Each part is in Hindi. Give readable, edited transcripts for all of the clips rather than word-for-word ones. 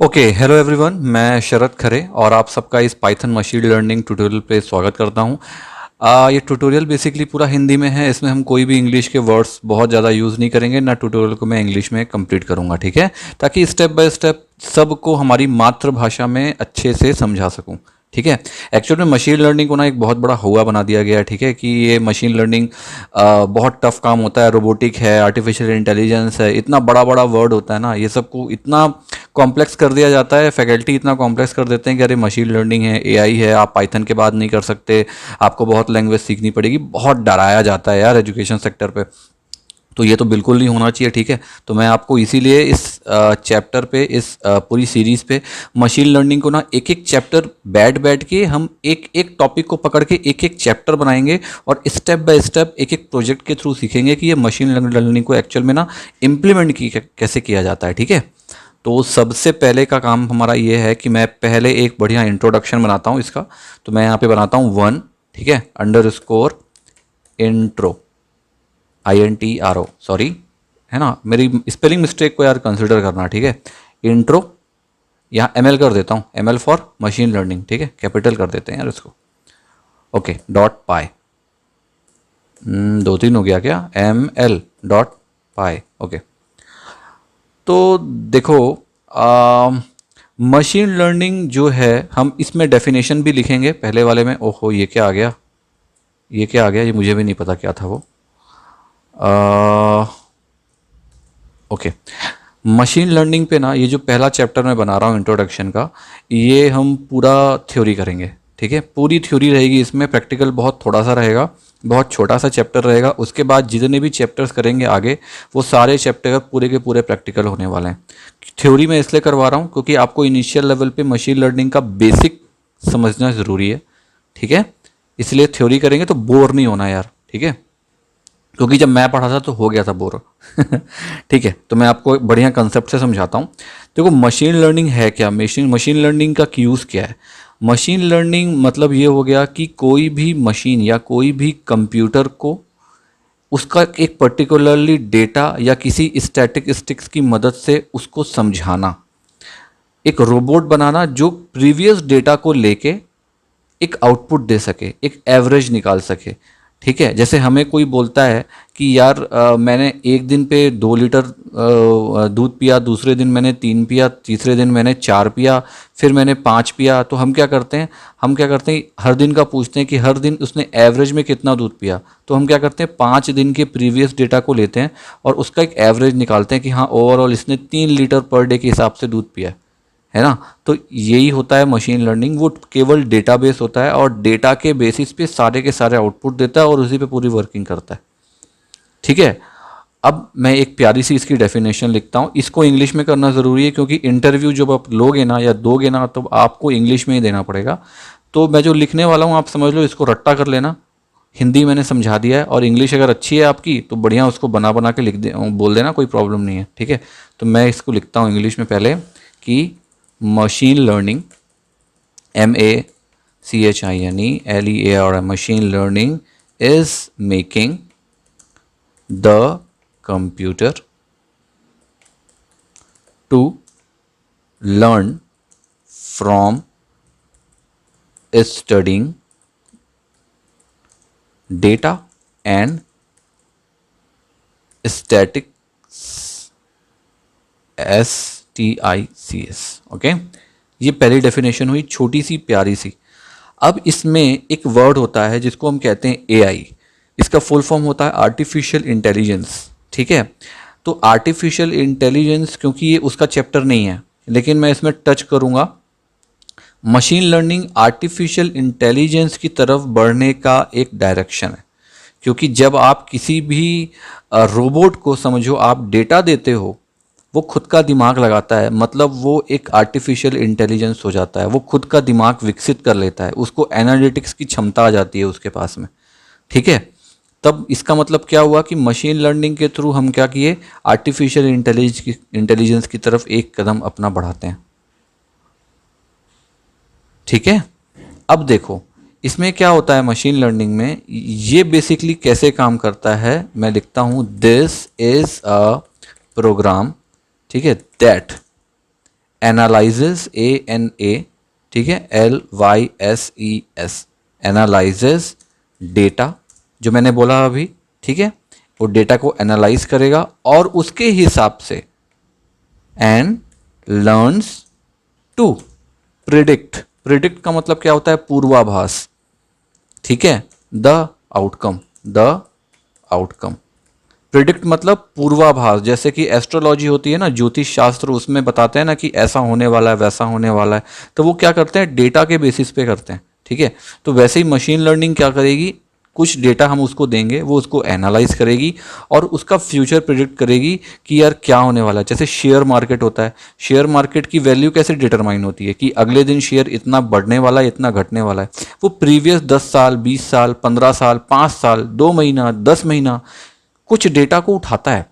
Okay, hello everyone. मैं शरद खरे और आप सबका इस पाइथन मशीन लर्निंग ट्यूटोरियल पे स्वागत करता हूँ। ये ट्यूटोरियल बेसिकली पूरा हिंदी में है। इसमें हम कोई भी इंग्लिश के वर्ड्स बहुत ज़्यादा यूज़ नहीं करेंगे ना। ट्यूटोरियल को मैं इंग्लिश में कंप्लीट करूँगा, ठीक है, ताकि स्टेप बाय स्टेप सबको हमारी मातृभाषा में अच्छे से समझा सकूँ। ठीक है। एक्चुअल में मशीन लर्निंग को ना एक बहुत बड़ा हुआ बना दिया गया है। ठीक है कि ये मशीन लर्निंग बहुत टफ काम होता है, रोबोटिक है, आर्टिफिशियल इंटेलिजेंस है, इतना बड़ा बड़ा वर्ड होता है ना, ये सबको इतना कॉम्प्लेक्स कर दिया जाता है। फैकल्टी इतना कॉम्प्लेक्स कर देते हैं कि अरे मशीन लर्निंग है, एआई है, आप पाइथन के बाद नहीं कर सकते, आपको बहुत लैंग्वेज सीखनी पड़ेगी। बहुत डराया जाता है यार एजुकेशन सेक्टर पे। तो ये तो बिल्कुल नहीं होना चाहिए। ठीक है। तो मैं आपको इसीलिए इस चैप्टर पे, इस पूरी सीरीज़ पे मशीन लर्निंग को ना एक एक चैप्टर बैठ बैठ के हम एक एक टॉपिक को पकड़ के एक एक चैप्टर बनाएंगे और स्टेप बाय स्टेप एक एक प्रोजेक्ट के थ्रू सीखेंगे कि ये मशीन लर्निंग को एक्चुअल में ना इम्प्लीमेंट की कैसे किया जाता है। ठीक है। तो सबसे पहले का काम हमारा ये है कि मैं पहले एक बढ़िया इंट्रोडक्शन बनाता हूँ इसका। तो मैं यहाँ पे बनाता हूँ 1, ठीक है, अंडरस्कोर इंट्रो, INTRO, सॉरी, है ना, मेरी स्पेलिंग मिस्टेक को यार कंसिडर करना। ठीक है। इंट्रो, यहाँ ML कर देता हूँ, ML फॉर मशीन लर्निंग। ठीक है, कैपिटल कर देते हैं यार इसको। ओके, डॉट पाई, 2-3 हो गया क्या, ML डॉट पाई। ओके। तो देखो, मशीन लर्निंग जो है, हम इसमें डेफिनेशन भी लिखेंगे पहले वाले में। ओहो, ये क्या आ गया, ये क्या आ गया, ये मुझे भी नहीं पता क्या था वो। ओके। मशीन लर्निंग पे ना ये जो पहला चैप्टर मैं बना रहा हूँ इंट्रोडक्शन का, ये हम पूरा थ्योरी करेंगे। ठीक है, पूरी थ्योरी रहेगी इसमें, प्रैक्टिकल बहुत थोड़ा सा रहेगा, बहुत छोटा सा चैप्टर रहेगा। उसके बाद जितने भी चैप्टर्स करेंगे आगे, वो सारे चैप्टर पूरे के पूरे प्रैक्टिकल होने वाले हैं। थ्योरी मैं इसलिए करवा रहा हूँ क्योंकि आपको इनिशियल लेवल पे मशीन लर्निंग का बेसिक समझना ज़रूरी है। ठीक है, इसलिए थ्योरी करेंगे तो बोर नहीं होना यार। ठीक है, क्योंकि जब मैं पढ़ा था तो हो गया था बोर। ठीक है, तो मैं आपको एक बढ़िया कंसेप्ट से समझाता हूँ। देखो, मशीन लर्निंग है क्या, मशीन मशीन लर्निंग का यूज़ क्या है। मशीन लर्निंग मतलब ये हो गया कि कोई भी मशीन या कोई भी कंप्यूटर को उसका एक पर्टिकुलरली डेटा या किसी स्टैटिस्टिक्स की मदद से उसको समझाना, एक रोबोट बनाना जो प्रीवियस डेटा को लेके एक आउटपुट दे सके, एक एवरेज निकाल सके। ठीक है, जैसे हमें कोई बोलता है कि यार मैंने एक दिन पे 2 लीटर दूध पिया, दूसरे दिन मैंने 3 पिया, तीसरे दिन मैंने 4 पिया, फिर मैंने 5 पिया। तो हम क्या करते हैं, हर दिन का पूछते हैं कि हर दिन उसने एवरेज में कितना दूध पिया। तो हम क्या करते हैं, 5 दिन के प्रीवियस डेटा को लेते हैं और उसका एक एवरेज निकालते हैं कि हाँ, ओवरऑल इसने 3 लीटर पर डे के हिसाब से दूध पिया है ना। तो यही होता है मशीन लर्निंग। वो केवल डेटाबेस होता है और डेटा के बेसिस पे सारे के सारे आउटपुट देता है और उसी पे पूरी वर्किंग करता है। ठीक है। अब मैं एक प्यारी सी इसकी डेफिनेशन लिखता हूँ। इसको इंग्लिश में करना ज़रूरी है क्योंकि इंटरव्यू जब आप लोगे ना या दोगे ना तो आपको इंग्लिश में ही देना पड़ेगा। तो मैं जो लिखने वाला हूँ आप समझ लो, इसको रट्टा कर लेना। हिंदी मैंने समझा दिया है और इंग्लिश अगर अच्छी है आपकी तो बढ़िया उसको बना बना के लिख दे, बोल देना, कोई प्रॉब्लम नहीं है। ठीक है। तो मैं इसको लिखता हूँ इंग्लिश में पहले कि machine learning, MACHINE LEAR, machine learning is making the computer to learn from studying data and statistics, STICS। Okay, ये पहली डेफिनेशन हुई, छोटी सी प्यारी सी। अब इसमें एक वर्ड होता है जिसको हम कहते हैं एआई। इसका फुल फॉर्म होता है आर्टिफिशियल इंटेलिजेंस। ठीक है। तो आर्टिफिशियल इंटेलिजेंस, क्योंकि ये उसका चैप्टर नहीं है लेकिन मैं इसमें टच करूंगा। मशीन लर्निंग आर्टिफिशियल इंटेलिजेंस की तरफ बढ़ने का एक डायरेक्शन है। क्योंकि जब आप किसी भी रोबोट को, समझो आप डेटा देते हो, वो खुद का दिमाग लगाता है, मतलब वो एक आर्टिफिशियल इंटेलिजेंस हो जाता है, वो खुद का दिमाग विकसित कर लेता है, उसको एनालिटिक्स की क्षमता आ जाती है उसके पास में। ठीक है। तब इसका मतलब क्या हुआ कि मशीन लर्निंग के थ्रू हम क्या किए, आर्टिफिशियल इंटेलिजेंस की तरफ एक कदम अपना बढ़ाते हैं। ठीक है। अब देखो इसमें क्या होता है मशीन लर्निंग में, ये बेसिकली कैसे काम करता है। मैं लिखता हूं, दिस इज अ प्रोग्राम, ठीक है, दैट एनालाइजेस, ANA, ठीक है, LYSES, एनालाइजेस डेटा, जो मैंने बोला अभी, ठीक है, वो डेटा को एनालाइज करेगा और उसके हिसाब से and learns to predict. Predict का मतलब क्या होता है? पूर्वाभास, ठीक है, the outcome, the outcome. Predict मतलब पूर्वाभास, जैसे कि एस्ट्रोलॉजी होती है ना, ज्योतिष शास्त्र, उसमें बताते हैं ना कि ऐसा होने वाला है, वैसा होने वाला है, तो वो क्या करते हैं? डेटा के बेसिस पे करते हैं, ठीक है। तो वैसे ही मशीन लर्निंग क्या करेगी? कुछ डेटा हम उसको देंगे, वो उसको एनालाइज करेगी और उसका फ्यूचर प्रिडिक्ट करेगी कि यार क्या होने वाला है। जैसे शेयर मार्केट होता है, शेयर मार्केट की वैल्यू कैसे डिटरमाइन होती है कि अगले दिन शेयर इतना बढ़ने वाला है, इतना घटने वाला है। वो प्रीवियस 10 साल, 20 साल, 15 साल, 5 साल, 2 महीना, 10 महीना कुछ डेटा को उठाता है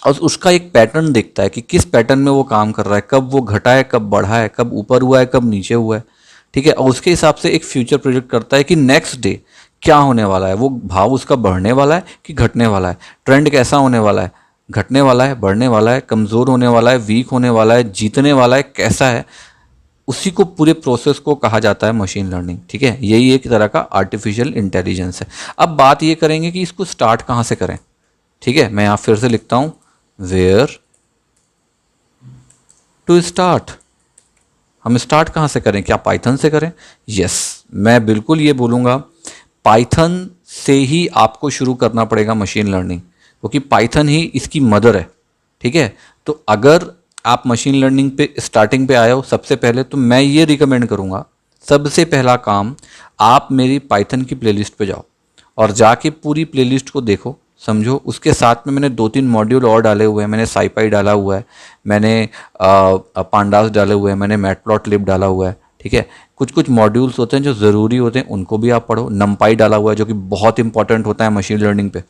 और उसका एक पैटर्न देखता है कि किस पैटर्न में वो काम कर रहा है, कब वो घटा है, कब बढ़ा है, कब ऊपर हुआ है, कब नीचे हुआ है, ठीक है। और उसके हिसाब से एक फ्यूचर प्रोजेक्ट करता है कि नेक्स्ट डे क्या होने वाला है, वो भाव उसका बढ़ने वाला है कि घटने वाला है, ट्रेंड कैसा होने वाला है, घटने वाला है, बढ़ने वाला है, कमज़ोर होने वाला है, वीक होने वाला है, जीतने वाला है, कैसा है। उसी को, पूरे प्रोसेस को कहा जाता है मशीन लर्निंग, ठीक है। यही एक तरह का आर्टिफिशियल इंटेलिजेंस है। अब बात ये करेंगे कि इसको स्टार्ट कहाँ से करें, ठीक है। मैं यहाँ फिर से लिखता हूँ, वेयर टू स्टार्ट। हम स्टार्ट कहाँ से करें? क्या पाइथन से करें? यस, मैं बिल्कुल ये बोलूँगा, पाइथन से ही आपको शुरू करना पड़ेगा मशीन लर्निंग, क्योंकि पाइथन ही इसकी मदर है, ठीक है। तो अगर आप मशीन लर्निंग पे स्टार्टिंग पे आए हो, सबसे पहले तो मैं ये रिकमेंड करूँगा, सबसे पहला काम, आप मेरी पाइथन की प्लेलिस्ट पे जाओ और जाके पूरी प्लेलिस्ट को देखो, समझो। उसके साथ में मैंने 2-3 मॉड्यूल और डाले हुए हैं। मैंने साइपाई डाला हुआ है, मैंने पांडास डाले हुए हैं, मैंने मैटप्लॉटलिब डाला हुआ है, ठीक है। कुछ कुछ मॉड्यूल्स होते हैं जो ज़रूरी होते हैं, उनको भी आप पढ़ो। नमपाई डाला हुआ है जो कि बहुत इंपॉर्टेंट होता है मशीन लर्निंग पे,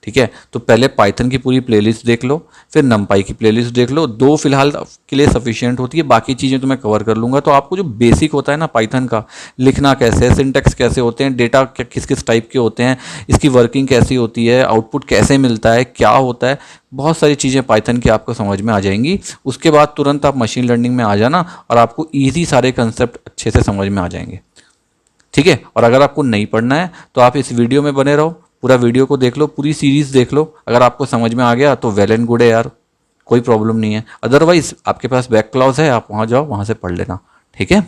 ठीक है। तो पहले पाइथन की पूरी प्लेलिस्ट देख लो, फिर नमपाई की प्लेलिस्ट देख लो। 2 फिलहाल के लिए सफिशिएंट होती है, बाकी चीज़ें तो मैं कवर कर लूँगा। तो आपको जो बेसिक होता है ना पाइथन का, लिखना कैसे है, सिंटैक्स कैसे होते हैं, डेटा किस किस टाइप के होते हैं, इसकी वर्किंग कैसी होती है, आउटपुट कैसे मिलता है, क्या होता है, बहुत सारी चीज़ें पाइथन की आपको समझ में आ जाएंगी। उसके बाद तुरंत आप मशीन लर्निंग में आ जाना और आपको ईजी सारे कंसेप्ट अच्छे से समझ में आ जाएंगे, ठीक है। और अगर आपको नहीं पढ़ना है तो आप इस वीडियो में बने रहो, पूरा वीडियो को देख लो, पूरी सीरीज़ देख लो। अगर आपको समझ में आ गया तो वेल एंड गुड है यार, कोई प्रॉब्लम नहीं है। अदरवाइज आपके पास बैक क्लॉज है, आप वहाँ जाओ, वहाँ से पढ़ लेना, ठीक है।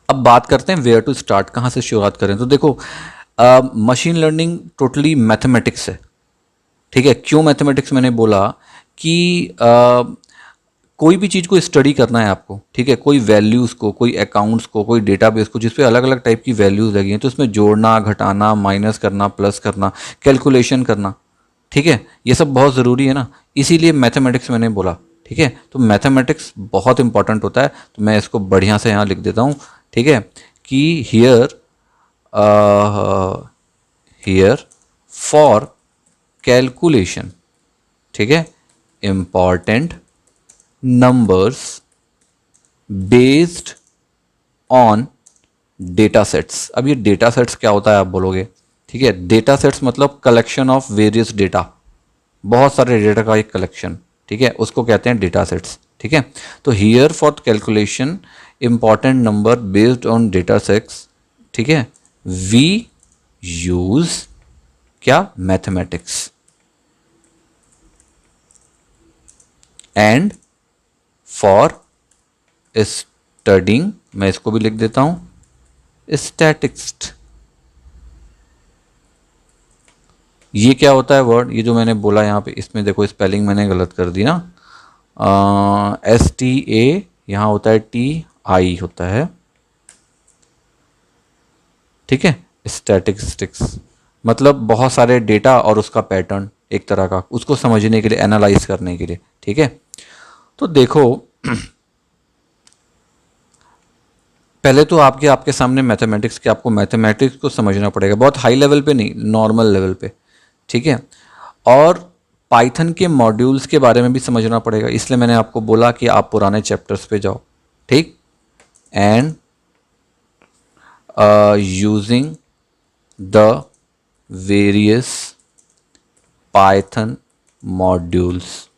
अब बात करते हैं वेयर टू स्टार्ट, कहाँ से शुरुआत करें। तो देखो, मशीन लर्निंग टोटली मैथमेटिक्स है, ठीक है। क्यों मैथमेटिक्स? मैंने बोला कि कोई भी चीज़ को स्टडी करना है आपको, ठीक है, कोई वैल्यूज़ को, कोई अकाउंट्स को, कोई डेटाबेस को, जिस पे अलग अलग टाइप की वैल्यूज़ लगी हैं, तो उसमें जोड़ना, घटाना, माइनस करना, प्लस करना, कैलकुलेशन करना, ठीक है, ये सब बहुत ज़रूरी है ना। इसीलिए मैथमेटिक्स मैंने बोला, ठीक है। तो मैथमेटिक्स बहुत इंपॉर्टेंट होता है। तो मैं इसको बढ़िया से यहाँ लिख देता हूँ, ठीक है, कि हियर फॉर कैलकुलेशन, ठीक है, important numbers based on data sets. अब ये डेटा सेट्स क्या होता है आप बोलोगे, ठीक है। डेटा सेट्स मतलब कलेक्शन ऑफ वेरियस डेटा, बहुत सारे डेटा का एक कलेक्शन, ठीक है, उसको कहते हैं डेटा सेट्स, ठीक है। तो here for calculation important number based on data sets, ठीक है, वी यूज क्या? मैथमेटिक्स। एंड फॉर स्टडिंग, मैं इसको भी लिख देता हूं, स्टैटिक्स। ये क्या होता है वर्ड? ये जो मैंने बोला यहाँ पे, इसमें देखो स्पेलिंग मैंने गलत कर दी ना, STA यहाँ होता है TI होता है, ठीक है। स्टैटिस्टिक्स मतलब बहुत सारे डेटा और उसका पैटर्न, एक तरह का, उसको समझने के लिए, एनालाइज करने के लिए, ठीक है। तो देखो, पहले तो आपके आपके सामने मैथमेटिक्स के, आपको मैथमेटिक्स को समझना पड़ेगा, बहुत हाई लेवल पे नहीं, नॉर्मल लेवल पे, ठीक है। और पाइथन के मॉड्यूल्स के बारे में भी समझना पड़ेगा, इसलिए मैंने आपको बोला कि आप पुराने चैप्टर्स पे जाओ, ठीक। And using the various Python modules,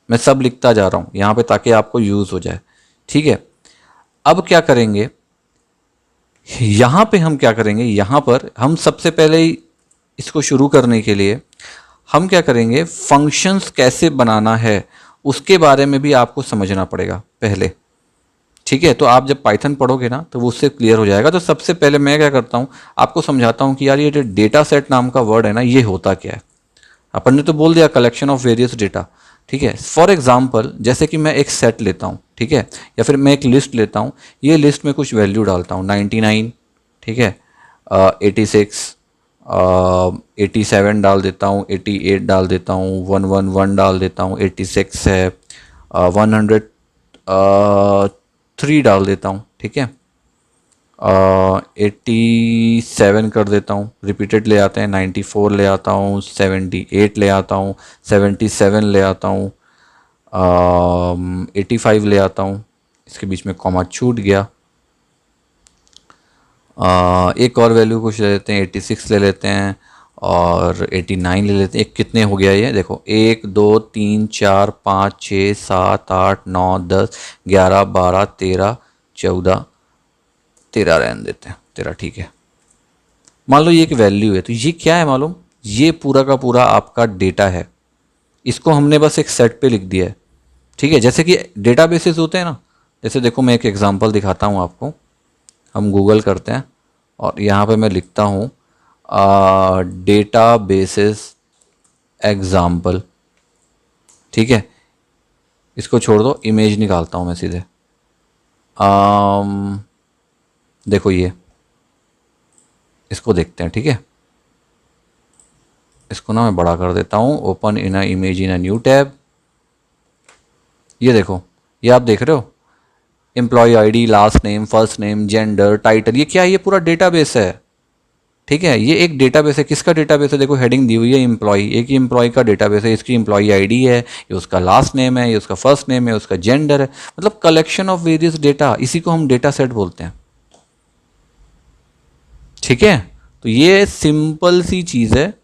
मैं सब लिखता जा रहा हूँ यहाँ पे ताकि आपको यूज़ हो जाए, ठीक है। अब क्या करेंगे, यहाँ पे हम क्या करेंगे, यहाँ पर हम सबसे पहले ही इसको शुरू करने के लिए हम क्या करेंगे, फंक्शंस कैसे बनाना है उसके बारे में भी आपको समझना पड़ेगा पहले, ठीक है। तो आप जब पाइथन पढ़ोगे ना तो वो उससे क्लियर हो जाएगा। तो सबसे पहले मैं क्या करता हूँ, आपको समझाता हूँ कि यार ये जो डेटा सेट नाम का वर्ड है ना, ये होता क्या है। अपन ने तो बोल दिया कलेक्शन ऑफ वेरियस डेटा, ठीक है। फॉर एग्जाम्पल जैसे कि मैं एक सेट लेता हूँ, ठीक है, या फिर मैं एक लिस्ट लेता हूँ, ये लिस्ट में कुछ वैल्यू डालता हूँ 99, ठीक है, 86, 87 डाल देता हूँ, 88 डाल देता हूँ, 111 डाल देता हूँ, 86 है, 103 डाल देता हूँ, ठीक है, 87 कर देता हूँ, रिपीटेड ले आते हैं, 94 ले आता हूँ, 78 ले आता हूँ, 77 ले आता हूँ, 85 ले आता हूँ, इसके बीच में कॉमा छूट गया। एक और वैल्यू कुछ ले लेते हैं, 86 ले लेते हैं और 89 ले लेते हैं। एक कितने हो गया ये देखो, 1 2 3 4 5 6 7 8 9 10 11 12 13 14 13 रहने देते हैं, 13 ठीक है। मान लो ये एक वैल्यू है, तो ये क्या है मालूम, ये पूरा का पूरा आपका डेटा है। इसको हमने बस एक सेट पे लिख दिया है, ठीक है। जैसे कि डेटाबेसेस होते हैं ना, जैसे देखो मैं एक एग्जांपल दिखाता हूँ आपको। हम गूगल करते हैं और यहाँ पे मैं लिखता हूँ डेटा बेसिस एग्जाम्पल, ठीक है। इसको छोड़ दो, इमेज निकालता हूँ मैं सीधे। देखो ये, इसको देखते हैं, ठीक है। इसको ना मैं बड़ा कर देता हूँ, open in a image in a new tab. ये देखो, ये आप देख रहे हो, employ ID, last name, first name, gender, title, ये क्या है, ये पूरा डेटाबेस है, ठीक है। ये एक डेटाबेस है, किसका डेटाबेस है, देखो हेडिंग दी हुई है एम्प्लॉय, एक ही एम्प्लॉय का डेटाबेस है। इसकी एम्प्लॉय आईडी है, ये उसका लास्ट नेम है, ये उसका फर्स्ट नेम है, उसका जेंडर है, मतलब कलेक्शन ऑफ वेरियस डेटा, इसी को हम डेटा सेट बोलते हैं, ठीक है। तो ये सिंपल सी चीज़ है,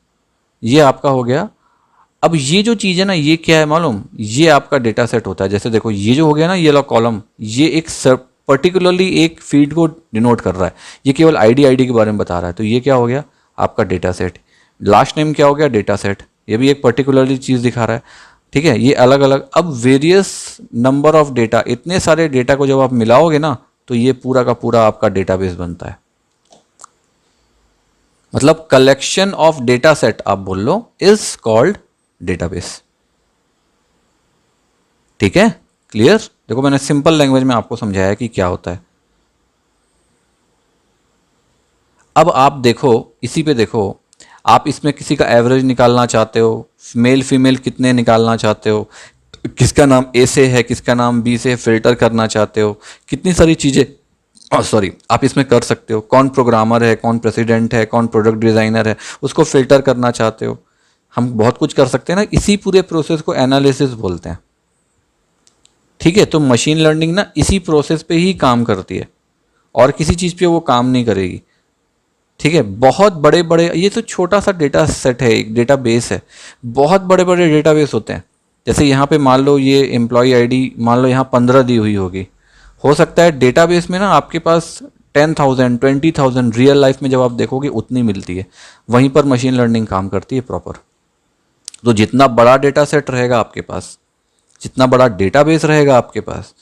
ये आपका हो गया। अब ये जो चीज़ है ना, ये क्या है मालूम, ये आपका डेटा सेट होता है। जैसे देखो ये जो हो गया ना, ये वाला कॉलम, ये एक पर्टिकुलरली एक फील्ड को डिनोट कर रहा है, ये केवल आईडी के बारे में बता रहा है। तो ये क्या हो गया आपका डेटा सेट। लास्ट नेम क्या हो गया, डेटा सेट, ये भी एक पर्टिकुलरली चीज़ दिखा रहा है, ठीक है। ये अलग अलग, अब वेरियस नंबर ऑफ डेटा, इतने सारे डेटा को जब आप मिलाओगे ना, तो ये पूरा का पूरा आपका डेटाबेस बनता है। मतलब कलेक्शन ऑफ डेटा सेट आप बोल लो इज कॉल्ड डेटाबेस, ठीक है। क्लियर, देखो मैंने सिंपल लैंग्वेज में आपको समझाया कि क्या होता है। अब आप देखो, इसी पे देखो, आप इसमें किसी का एवरेज निकालना चाहते हो, मेल फीमेल कितने निकालना चाहते हो, किसका नाम ए से है, किसका नाम बी से, फिल्टर करना चाहते हो, कितनी सारी चीज़ें सॉरी आप इसमें कर सकते हो। कौन प्रोग्रामर है, कौन प्रेसिडेंट है, कौन प्रोडक्ट डिज़ाइनर है, उसको फिल्टर करना चाहते हो। हम बहुत कुछ कर सकते हैं ना, इसी पूरे प्रोसेस को एनालिसिस बोलते हैं, ठीक है। तो मशीन लर्निंग ना इसी प्रोसेस पे ही काम करती है, और किसी चीज़ पे वो काम नहीं करेगी, ठीक है। बहुत बड़े बड़े, ये तो छोटा सा डेटा सेट है, एक डेटा बेस है, बहुत बड़े बड़े डेटा बेस होते हैं। जैसे यहाँ पे मान लो ये एम्प्लॉय आईडी मान लो यहाँ 15 दी हुई होगी, हो सकता है डेटाबेस में ना आपके पास 10,000 20,000 रियल लाइफ में जब आप देखोगे उतनी मिलती है। वहीं पर मशीन लर्निंग काम करती है प्रॉपर। तो जितना बड़ा डेटा सेट रहेगा आपके पास, जितना बड़ा डेटाबेस रहेगा आपके पास,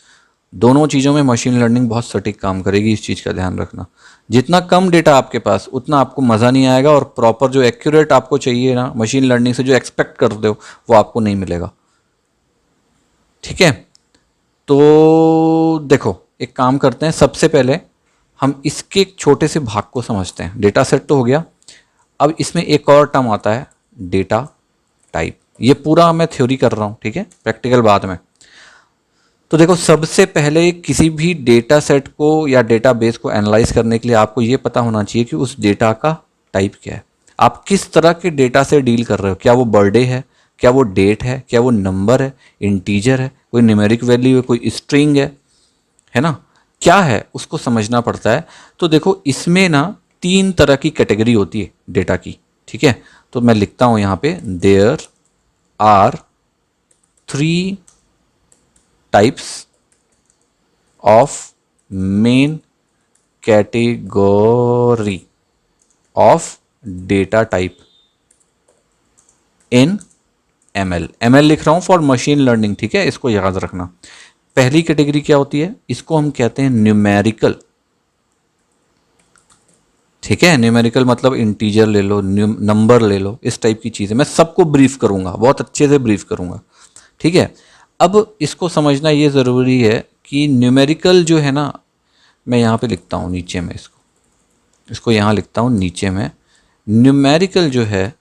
दोनों चीज़ों में मशीन लर्निंग बहुत सटीक काम करेगी, इस चीज़ का ध्यान रखना। जितना कम डेटा आपके पास, उतना आपको मज़ा नहीं आएगा, और प्रॉपर जो एक्यूरेट आपको चाहिए ना मशीन लर्निंग से, जो एक्सपेक्ट करते हो वो आपको नहीं मिलेगा, ठीक है। तो देखो एक काम करते हैं, सबसे पहले हम इसके एक छोटे से भाग को समझते हैं। डेटा सेट तो हो गया, अब इसमें एक और टर्म आता है डेटा टाइप। ये पूरा मैं थ्योरी कर रहा हूँ, ठीक है, प्रैक्टिकल बाद में। तो देखो सबसे पहले किसी भी डेटा सेट को या डेटा बेस को एनालाइज करने के लिए आपको ये पता होना चाहिए कि उस डेटा का टाइप क्या है। आप किस तरह के डेटा से डील कर रहे हो, क्या वो बर्थडे है, क्या वो डेट है, क्या वो नंबर है, इंटीजर है, कोई न्यूमेरिक वैल्यू है, कोई स्ट्रिंग है ना, क्या है उसको समझना पड़ता है। तो देखो इसमें ना 3 तरह की कैटेगरी होती है डेटा की, ठीक है। तो मैं लिखता हूँ यहाँ पे, there are 3 types of main category of data type in ML. ML लिख रहा हूं फॉर मशीन लर्निंग, ठीक है, इसको याद रखना। पहली कैटेगरी क्या होती है, इसको हम कहते हैं न्यूमेरिकल, ठीक है। न्यूमेरिकल मतलब इंटीजर ले लो, नंबर ले लो, इस टाइप की चीज़ है। मैं सबको ब्रीफ करूंगा, बहुत अच्छे से ब्रीफ करूंगा, ठीक है। अब इसको समझना ये ज़रूरी है कि न्यूमेरिकल जो है ना, मैं यहाँ पे लिखता हूँ नीचे में, इसको यहाँ लिखता हूँ नीचे में। न्यूमेरिकल जो है,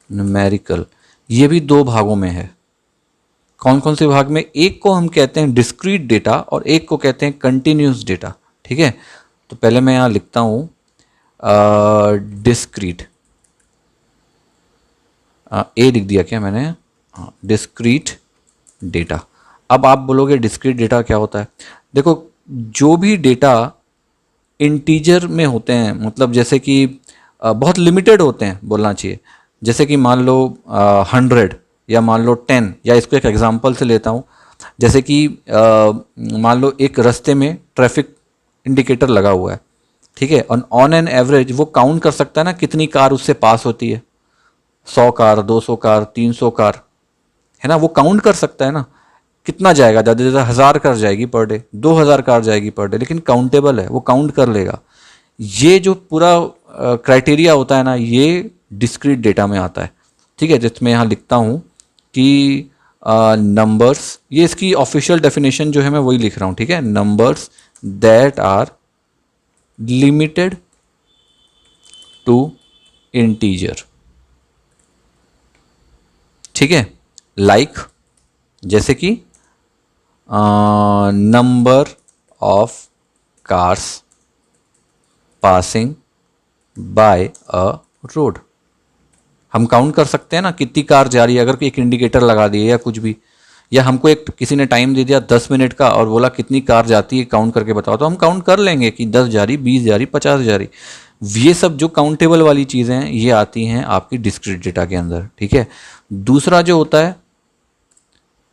न्यूमेरिकल ये भी दो भागों में है। कौन कौन से भाग में, एक को हम कहते हैं डिस्क्रीट डेटा और एक को कहते हैं कंटिन्यूस डेटा, ठीक है। तो पहले मैं यहाँ लिखता हूँ डिस्क्रीट, ए लिख दिया क्या मैंने, हाँ, डिस्क्रीट डेटा। अब आप बोलोगे डिस्क्रीट डेटा क्या होता है। देखो, जो भी डेटा इंटीजर में होते हैं, मतलब जैसे कि बहुत लिमिटेड होते हैं बोलना चाहिए, जैसे कि मान लो 100 या मान लो 10, या इसको एक एग्जांपल से लेता हूँ। जैसे कि मान लो एक रास्ते में ट्रैफिक इंडिकेटर लगा हुआ है, ठीक है, और ऑन एन एवरेज वो काउंट कर सकता है ना कितनी कार उससे पास होती है, 100 कार, 200 कार, 300 कार, है ना, वो काउंट कर सकता है ना। कितना जाएगा, ज़्यादा से ज़्यादा 1000 कार जाएगी पर डे, 2000 कार जाएगी पर डे, लेकिन काउंटेबल है, वो काउंट कर लेगा। ये जो पूरा क्राइटेरिया होता है ना, ये डिस्क्रीट डेटा में आता है, ठीक है। जिसमें यहाँ लिखता हूँ कि नंबर्स, ये इसकी ऑफिशियल डेफिनेशन जो है मैं वही लिख रहा हूँ, ठीक है। Numbers that are limited to integer, ठीक है। लाइक जैसे कि number of cars passing by a road, हम काउंट कर सकते हैं ना कितनी कार जा रही है, अगर एक इंडिकेटर लगा दिए या कुछ भी, या हमको एक किसी ने टाइम दे दिया 10 मिनट का और बोला कितनी कार जाती है काउंट करके बताओ, तो हम काउंट कर लेंगे कि 10 जा रही, 20 जा रही, 50 जा रही। ये सब जो काउंटेबल वाली चीज़ें हैं ये आती हैं आपकी डिस्क्रीट डेटा के अंदर, ठीक है। दूसरा जो होता है,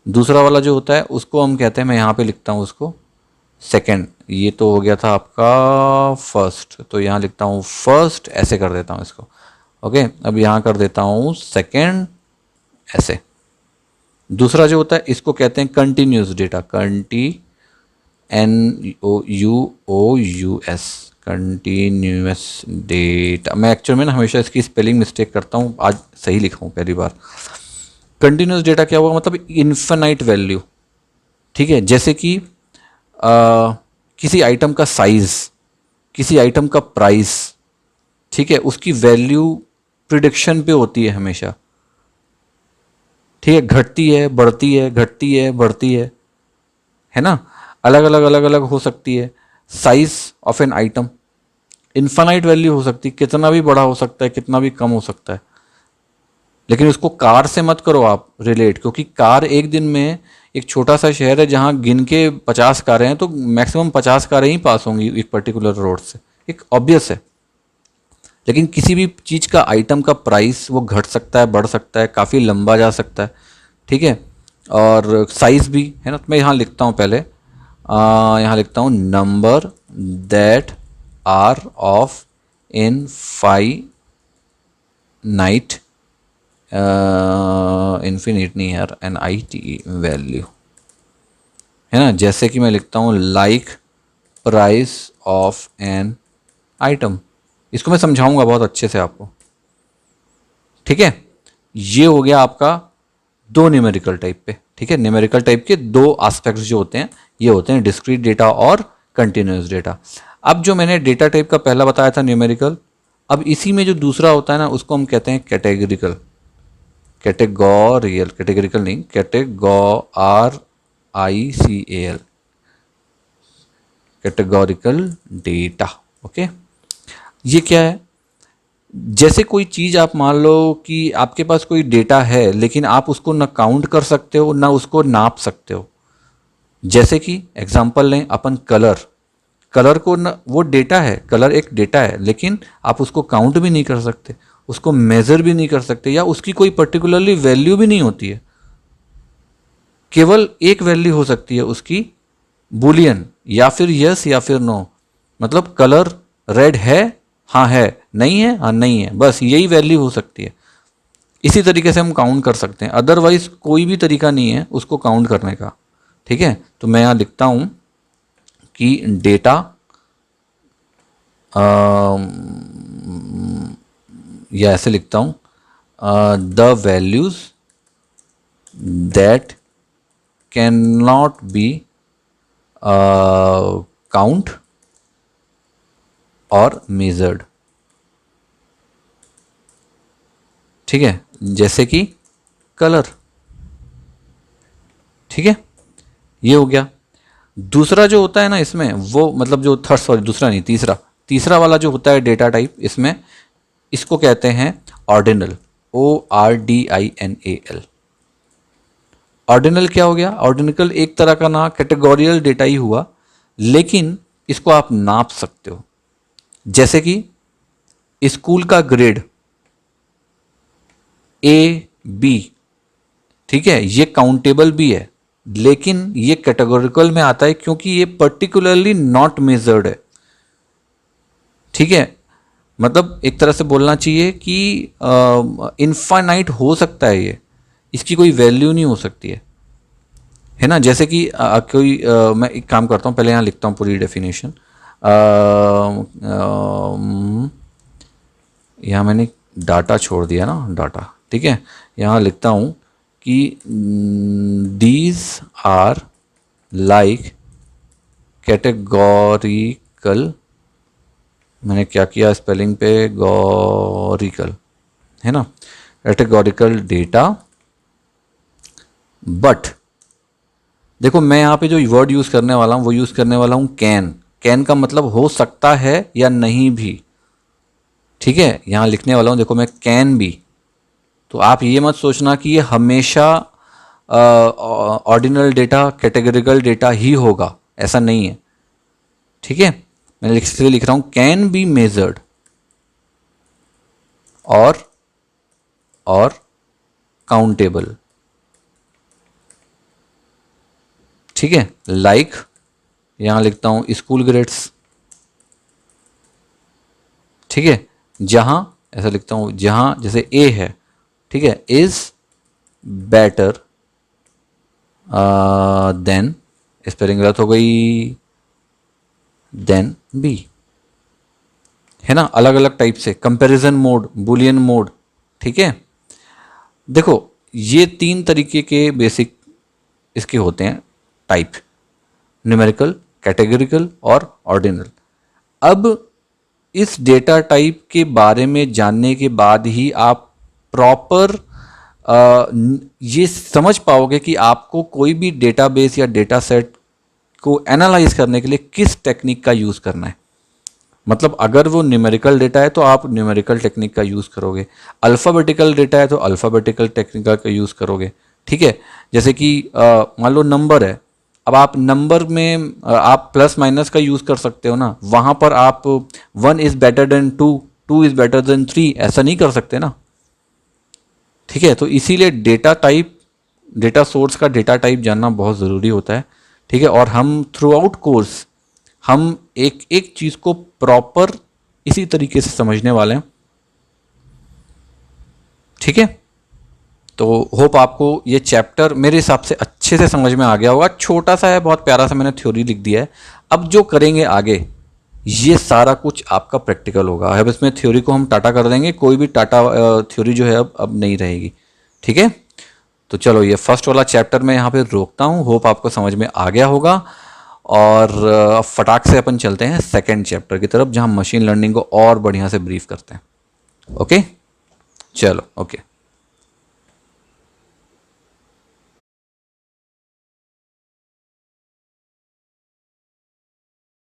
दूसरा वाला जो होता है उसको हम कहते हैं, मैं यहाँ पे लिखता हूँ उसको सेकंड। ये तो हो गया था आपका फर्स्ट, तो यहाँ लिखता हूँ फर्स्ट, ऐसे कर देता हूँ इसको, ओके। अब यहाँ कर देता हूँ सेकंड, ऐसे। दूसरा जो होता है इसको कहते हैं continuous data, NOUOUS, continuous data. मैं एक्चुअल में ना हमेशा इसकी स्पेलिंग मिस्टेक करता हूँ, आज सही लिखा हूँ पहली बार। कंटिन्यूस डेटा क्या हुआ, मतलब इन्फिनाइट वैल्यू, ठीक है। जैसे कि किसी आइटम का साइज, किसी आइटम का प्राइस, ठीक है, उसकी वैल्यू प्रिडिक्शन पे होती है हमेशा, ठीक है। घटती है, बढ़ती है, घटती है, बढ़ती है ना, अलग अलग हो सकती है। Size of an item infinite value हो सकती है, कितना भी बड़ा हो सकता है, कितना भी कम हो सकता है। लेकिन उसको कार से मत करो आप रिलेट, क्योंकि कार एक दिन में, एक छोटा सा शहर है जहाँ गिन के 50 कारें हैं, तो मैक्सिमम 50 कारें ही पास होंगी एक पर्टिकुलर रोड से, एक ऑब्वियस है। लेकिन किसी भी चीज़ का, आइटम का प्राइस वो घट सकता है, बढ़ सकता है, काफ़ी लंबा जा सकता है, ठीक है। और साइज़ भी है ना। तो मैं यहाँ लिखता हूँ पहले, यहाँ लिखता हूँ number that are of in finite, infinite नहीं यार, NITE वैल्यू, है ना। जैसे कि मैं लिखता हूँ like price of an item, इसको मैं समझाऊंगा बहुत अच्छे से आपको, ठीक है। ये हो गया आपका दो न्यूमेरिकल टाइप पे, ठीक है। न्यूमेरिकल टाइप के दो एस्पेक्ट्स जो होते हैं ये होते हैं डिस्क्रीट डेटा और कंटिन्यूस डेटा। अब जो मैंने डेटा टाइप का पहला बताया था न्यूमेरिकल, अब इसी में जो दूसरा होता है ना उसको हम कहते हैं कैटेगरिकल, कैटेगोरियल, कैटेगरिकल नहीं, RICAL, कैटेगोरिकल डेटा, ओके। ये क्या है, जैसे कोई चीज़ आप मान लो कि आपके पास कोई डेटा है लेकिन आप उसको ना काउंट कर सकते हो ना उसको नाप सकते हो। जैसे कि एग्जांपल लें अपन, कलर, कलर को न, वो डेटा है, कलर एक डेटा है, लेकिन आप उसको काउंट भी नहीं कर सकते, उसको मेज़र भी नहीं कर सकते, या उसकी कोई पर्टिकुलरली वैल्यू भी नहीं होती है, केवल एक वैल्यू हो सकती है उसकी, बूलियन, या फिर यस या फिर नो। मतलब कलर रेड है, हाँ है, नहीं है, हाँ नहीं है, बस यही वैल्यू हो सकती है। इसी तरीके से हम काउंट कर सकते हैं, अदरवाइज कोई भी तरीका नहीं है उसको काउंट करने का। ठीक है, तो मैं यहाँ लिखता हूँ कि डेटा, या ऐसे लिखता हूँ, the values that can not be count और मेजर्ड। ठीक है, जैसे कि कलर। ठीक है, ये हो गया। दूसरा जो होता है ना इसमें, वो मतलब जो थर्ड, सॉरी दूसरा नहीं, तीसरा, तीसरा वाला जो होता है डेटा टाइप इसमें, इसको कहते हैं ऑर्डिनल, ORDINAL। ऑर्डिनल क्या हो गया? ऑर्डिनल एक तरह का ना कैटेगोरियल डेटा ही हुआ, लेकिन इसको आप नाप सकते हो। जैसे कि स्कूल का ग्रेड A, B, ठीक है, ये काउंटेबल भी है, लेकिन ये कैटेगोरिकल में आता है क्योंकि ये पर्टिकुलरली नॉट मेजर्ड है। ठीक है, मतलब एक तरह से बोलना चाहिए कि इनफाइनाइट हो सकता है ये, इसकी कोई वैल्यू नहीं हो सकती है ना। जैसे कि मैं एक काम करता हूँ, पहले यहाँ लिखता हूँ पूरी डेफिनेशन। यहाँ मैंने डाटा छोड़ दिया ना, डाटा, ठीक है, यहाँ लिखता हूँ कि दीज आर लाइक कैटेगोरिकल, मैंने क्या किया स्पेलिंग पे, गॉरिकल है ना, कैटेगोरिकल डेटा। बट देखो मैं यहाँ पे जो वर्ड यूज़ करने वाला हूँ वो यूज़ करने वाला हूँ कैन। कैन का मतलब हो सकता है या नहीं भी। ठीक है, यहाँ लिखने वाला हूँ, देखो मैं कैन भी। तो आप ये मत सोचना कि ये हमेशा ऑर्डिनल डेटा, कैटेगरिकल डेटा ही होगा, ऐसा नहीं है। ठीक है, मैं इसलिए लिख रहा हूँ कैन बी मेजर्ड और काउंटेबल। ठीक है, लाइक यहाँ लिखता हूँ स्कूल ग्रेड्स। ठीक है, जहाँ ऐसा लिखता हूँ, जहाँ जैसे ए है, ठीक है, इज बेटर देन, स्पेलिंग गलत हो गई, देन बी, है ना। अलग अलग टाइप से कंपैरिजन मोड, बुलियन मोड। ठीक है, देखो ये तीन तरीके के बेसिक इसके होते हैं टाइप, न्यूमेरिकल, कैटेगरिकल और ऑर्डिनल। अब इस डेटा टाइप के बारे में जानने के बाद ही आप प्रॉपर ये समझ पाओगे कि आपको कोई भी डेटाबेस या डेटा सेट को एनालाइज करने के लिए किस टेक्निक का यूज़ करना है। मतलब अगर वो न्यूमेरिकल डेटा है तो आप न्यूमेरिकल टेक्निक का यूज़ करोगे, अल्फ़ाबेटिकल डेटा है तो अल्फ़ाबेटिकल टेक्निक का यूज़ करोगे। ठीक है, जैसे कि मान लो नंबर है, अब आप नंबर में आप प्लस माइनस का यूज़ कर सकते हो ना, वहाँ पर आप 1 is better than 2, 2 is better than 3 ऐसा नहीं कर सकते ना। ठीक है, तो इसीलिए डेटा टाइप, डेटा सोर्स का डेटा टाइप जानना बहुत ज़रूरी होता है। ठीक है, और हम थ्रू आउट कोर्स हम एक एक चीज़ को प्रॉपर इसी तरीके से समझने वाले हैं। ठीक है, तो होप आपको ये चैप्टर मेरे हिसाब से अच्छे से समझ में आ गया होगा। छोटा सा है, बहुत प्यारा सा मैंने थ्योरी लिख दिया है। अब जो करेंगे आगे, ये सारा कुछ आपका प्रैक्टिकल होगा। अब इसमें थ्योरी को हम टाटा कर देंगे, कोई भी टाटा थ्योरी जो है अब नहीं रहेगी। ठीक है, तो चलो ये फर्स्ट वाला चैप्टर मैं यहाँ पे रोकता हूँ। होप आपको समझ में आ गया होगा, और अब फटाक से अपन चलते हैं सेकंड चैप्टर की तरफ, जहाँ मशीन लर्निंग को और बढ़िया से ब्रीफ करते हैं। ओके, चलो ओके।